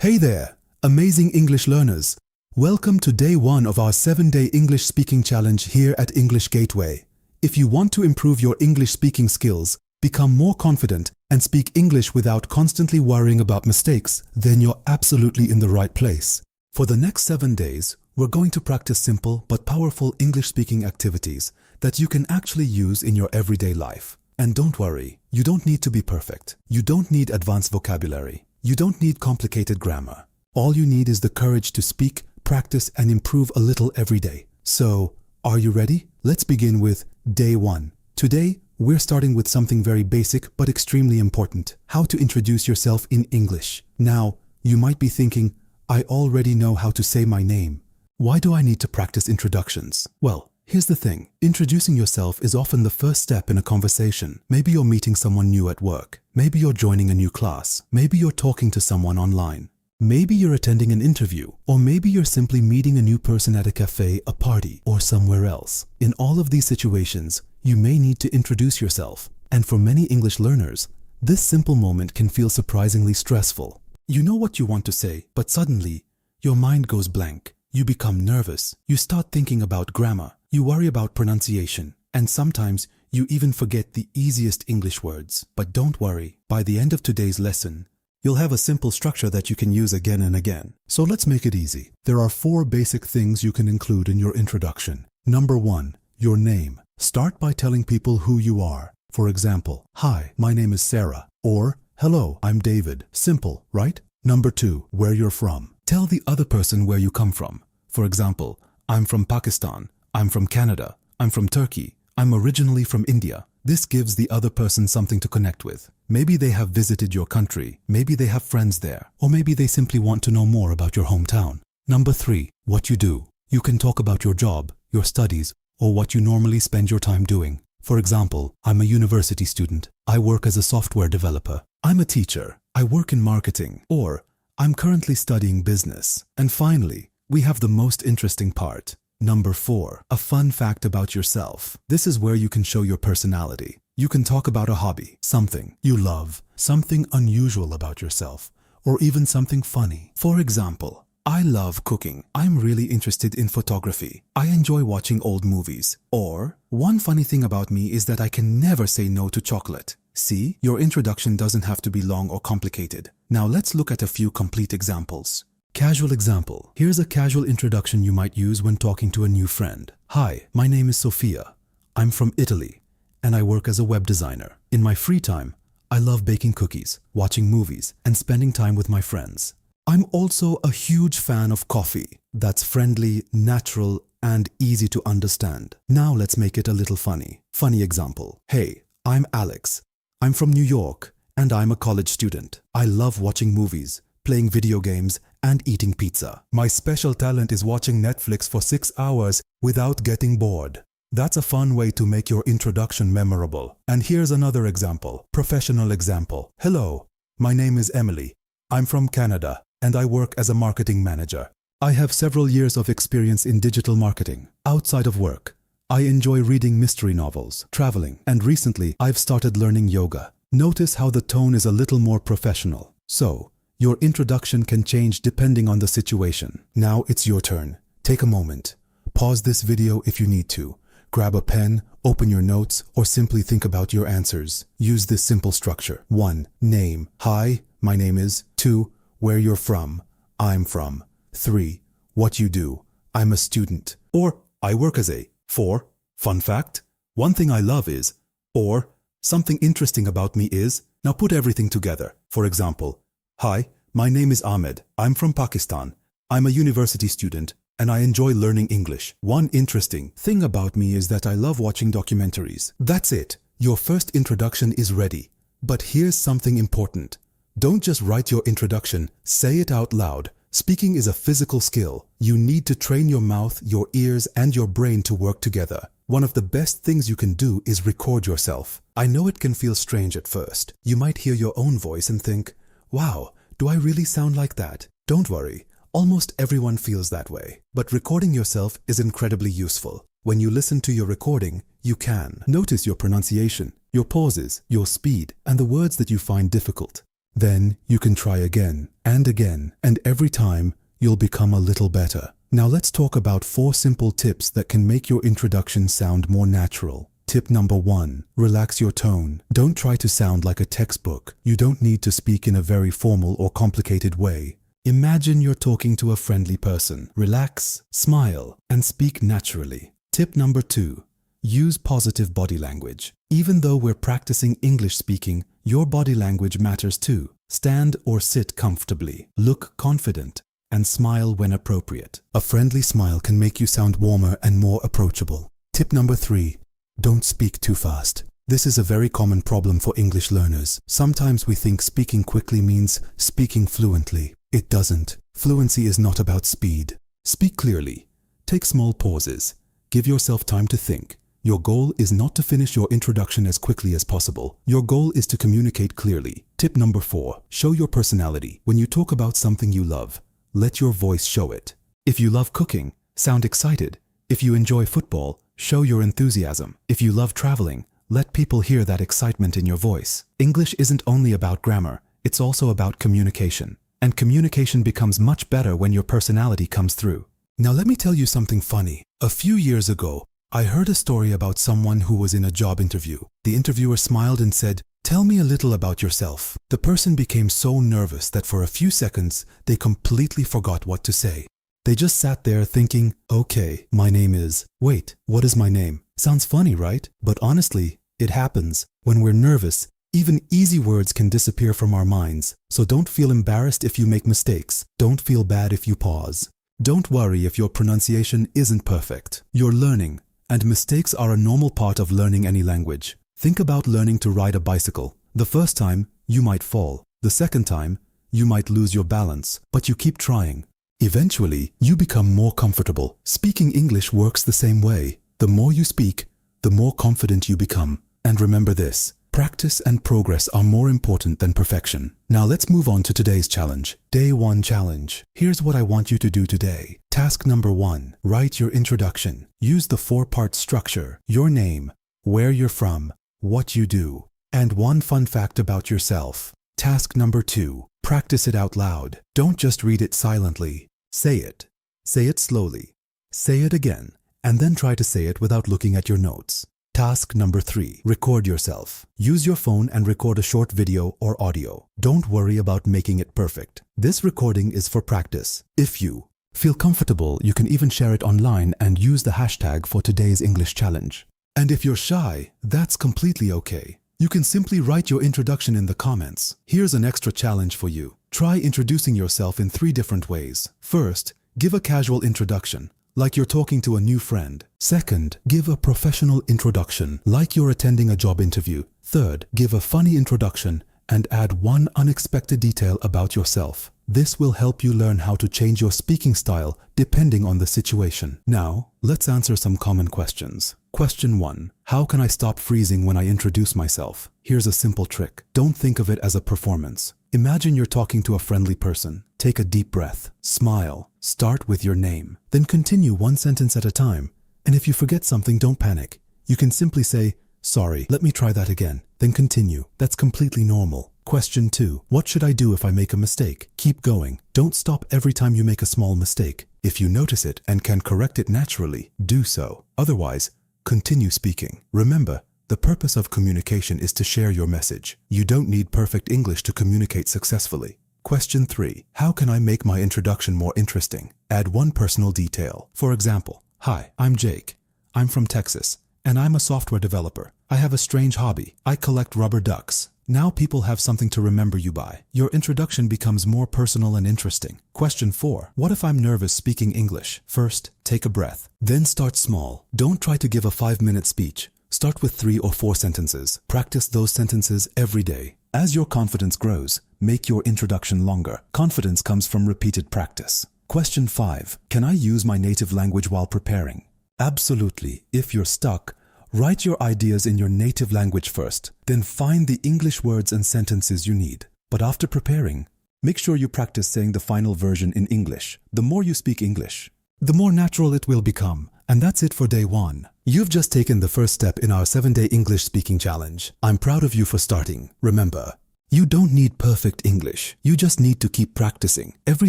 Hey there, amazing English learners. Welcome to day 1 of our 7-day English speaking challenge here at English Gateway. If you want to improve your English speaking skills, become more confident, and speak English without constantly worrying about mistakes, then you're absolutely in the right place. For the next 7 days, we're going to practice simple but powerful English speaking activities that you can actually use in your everyday life. And don't worry, you don't need to be perfect. You don't need advanced vocabulary. You don't need complicated grammar. All you need is the courage to speak, practice, and improve a little every day. So, are you ready? Let's begin with day 1. Today, we're starting with something very basic but extremely important: how to introduce yourself in English. Now, you might be thinking, I already know how to say my name. Why do I need to practice introductions? Well, here's the thing. Introducing yourself is often the first step in a conversation. Maybe you're meeting someone new at work. Maybe you're joining a new class. Maybe you're talking to someone online. Maybe you're attending an interview. Or maybe you're simply meeting a new person at a cafe, a party, or somewhere else. In all of these situations, you may need to introduce yourself. And for many English learners, this simple moment can feel surprisingly stressful. You know what you want to say, but suddenly, your mind goes blank. You become nervous. You start thinking about grammar. You worry about pronunciation. And sometimes, you even forget the easiest English words. But don't worry, by the end of today's lesson, you'll have a simple structure that you can use again and again. So let's make it easy. There are 4 basic things you can include in your introduction. Number 1, your name. Start by telling people who you are. For example, hi, my name is Sarah. Or, hello, I'm David. Simple, right? Number 2, where you're from. Tell the other person where you come from. For example, I'm from Pakistan. I'm from Canada. I'm from Turkey. I'm originally from India. This gives the other person something to connect with. Maybe they have visited your country. Maybe they have friends there. Or maybe they simply want to know more about your hometown. Number 3, what you do. You can talk about your job, your studies, or what you normally spend your time doing. For example, I'm a university student. I work as a software developer. I'm a teacher. I work in marketing. Or, I'm currently studying business. And finally, we have the most interesting part. Number 4, a fun fact about yourself. This is where you can show your personality. You can talk about a hobby, something you love, something unusual about yourself, or even something funny. For example, I love cooking. I'm really interested in photography. I enjoy watching old movies. Or, one funny thing about me is that I can never say no to chocolate. See, your introduction doesn't have to be long or complicated. Now let's look at a few complete examples. Casual example. Here's a casual introduction you might use when talking to a new friend. Hi, my name is Sofia. I'm from Italy, and I work as a web designer. In my free time, I love baking cookies, watching movies, and spending time with my friends. I'm also a huge fan of coffee that's friendly, natural, and easy to understand. Now let's make it a little funny. Funny example. Hey, I'm Alex. I'm from New York, and I'm a college student. I love watching movies, playing video games, and eating pizza. My special talent is watching Netflix for 6 hours without getting bored. That's a fun way to make your introduction memorable. And here's another example, professional example. Hello, my name is Emily. I'm from Canada, and I work as a marketing manager. I have several years of experience in digital marketing. Outside of work, I enjoy reading mystery novels, traveling, and recently I've started learning yoga. Notice how the tone is a little more professional. So, your introduction can change depending on the situation. Now it's your turn. Take a moment. Pause this video if you need to. Grab a pen, open your notes, or simply think about your answers. Use this simple structure. 1. Name. Hi, my name is. 2. Where you're from. I'm from. 3. What you do. I'm a student. Or, I work as a. 4. Fun fact. One thing I love is. Or, something interesting about me is. Now put everything together. For example, hi, my name is Ahmed. I'm from Pakistan. I'm a university student, and I enjoy learning English. One interesting thing about me is that I love watching documentaries. That's it. Your first introduction is ready. But here's something important. Don't just write your introduction, say it out loud. Speaking is a physical skill. You need to train your mouth, your ears, and your brain to work together. One of the best things you can do is record yourself. I know it can feel strange at first. You might hear your own voice and think, wow, do I really sound like that? Don't worry, almost everyone feels that way. But recording yourself is incredibly useful. When you listen to your recording, you can notice your pronunciation, your pauses, your speed, and the words that you find difficult. Then you can try again, and every time you'll become a little better. Now let's talk about 4 simple tips that can make your introduction sound more natural. Tip number 1. Relax your tone. Don't try to sound like a textbook. You don't need to speak in a very formal or complicated way. Imagine you're talking to a friendly person. Relax, smile, and speak naturally. Tip number 2. Use positive body language. Even though we're practicing English speaking, your body language matters too. Stand or sit comfortably. Look confident and smile when appropriate. A friendly smile can make you sound warmer and more approachable. Tip number 3. Don't speak too fast. This is a very common problem for English learners. Sometimes we think speaking quickly means speaking fluently. It doesn't. Fluency is not about speed. Speak clearly. Take small pauses. Give yourself time to think. Your goal is not to finish your introduction as quickly as possible. Your goal is to communicate clearly. Tip number 4. Show your personality. When you talk about something you love, let your voice show it. If you love cooking, sound excited. If you enjoy football, show your enthusiasm. If you love traveling, let people hear that excitement in your voice. English isn't only about grammar, it's also about communication. And communication becomes much better when your personality comes through. Now let me tell you something funny. A few years ago, I heard a story about someone who was in a job interview. The interviewer smiled and said, "Tell me a little about yourself." The person became so nervous that for a few seconds, they completely forgot what to say. They just sat there thinking, okay, my name is… Wait, what is my name? Sounds funny, right? But honestly, it happens. When we're nervous, even easy words can disappear from our minds. So don't feel embarrassed if you make mistakes. Don't feel bad if you pause. Don't worry if your pronunciation isn't perfect. You're learning, and mistakes are a normal part of learning any language. Think about learning to ride a bicycle. The first time, you might fall. The second time, you might lose your balance, but you keep trying. Eventually, you become more comfortable. Speaking English works the same way. The more you speak, the more confident you become. And remember this, practice and progress are more important than perfection. Now let's move on to today's challenge. Day 1 challenge. Here's what I want you to do today. Task number 1. Write your introduction. Use the 4-part structure. Your name, where you're from, what you do, and one fun fact about yourself. Task number 2. Practice it out loud. Don't just read it silently. Say it. Say it slowly. Say it again, and then try to say it without looking at your notes. Task number 3. Record yourself. Use your phone and record a short video or audio. Don't worry about making it perfect. This recording is for practice. If you feel comfortable, you can even share it online and use the hashtag for today's English challenge. And if you're shy, that's completely okay. You can simply write your introduction in the comments. Here's an extra challenge for you. Try introducing yourself in 3 different ways. First, give a casual introduction, like you're talking to a new friend. Second, give a professional introduction, like you're attending a job interview. Third, give a funny introduction and add one unexpected detail about yourself. This will help you learn how to change your speaking style depending on the situation. Now, let's answer some common questions. Question 1. How can I stop freezing when I introduce myself? Here's a simple trick. Don't think of it as a performance. Imagine you're talking to a friendly person. Take a deep breath. Smile. Start with your name. Then continue one sentence at a time. And if you forget something, don't panic. You can simply say, "Sorry, let me try that again." Then continue. That's completely normal. Question 2. What should I do if I make a mistake? Keep going. Don't stop every time you make a small mistake. If you notice it and can correct it naturally, do so. Otherwise, continue speaking. Remember, the purpose of communication is to share your message. You don't need perfect English to communicate successfully. Question 3. How can I make my introduction more interesting? Add one personal detail. For example, "Hi, I'm Jake. I'm from Texas, and I'm a software developer. I have a strange hobby. I collect rubber ducks." Now people have something to remember you by. Your introduction becomes more personal and interesting. Question 4. What if I'm nervous speaking English? First, take a breath. Then start small. Don't try to give a 5-minute speech. Start with 3 or 4 sentences. Practice those sentences every day. As your confidence grows, make your introduction longer. Confidence comes from repeated practice. Question 5. Can I use my native language while preparing? Absolutely. If you're stuck, write your ideas in your native language first, then find the English words and sentences you need. But after preparing, make sure you practice saying the final version in English. The more you speak English, the more natural it will become. And that's it for day 1. You've just taken the first step in our 7-day English speaking challenge. I'm proud of you for starting. Remember, You don't need perfect English. You just need to keep practicing. Every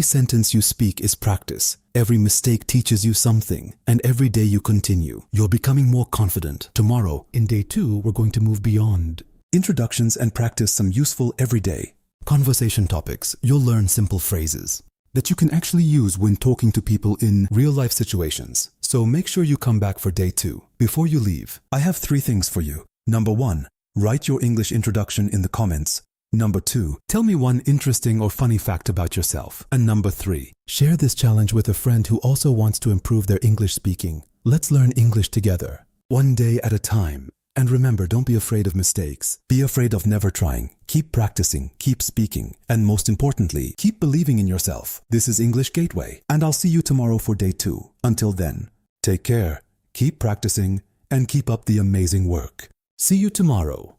sentence you speak is practice. Every mistake teaches you something, and every day you continue, you're becoming more confident. Tomorrow, in day 2, we're going to move beyond introductions and practice some useful everyday conversation topics. You'll learn simple phrases that you can actually use when talking to people in real-life situations. So make sure you come back for day 2. Before you leave, I have 3 things for you. Number 1, write your English introduction in the comments. Number 2, tell me one interesting or funny fact about yourself. And number 3, share this challenge with a friend who also wants to improve their English speaking. Let's learn English together, one day at a time. And remember, don't be afraid of mistakes. Be afraid of never trying. Keep practicing, keep speaking, and most importantly, keep believing in yourself. This is English Gateway, and I'll see you tomorrow for day 2. Until then, take care, keep practicing, and keep up the amazing work. See you tomorrow.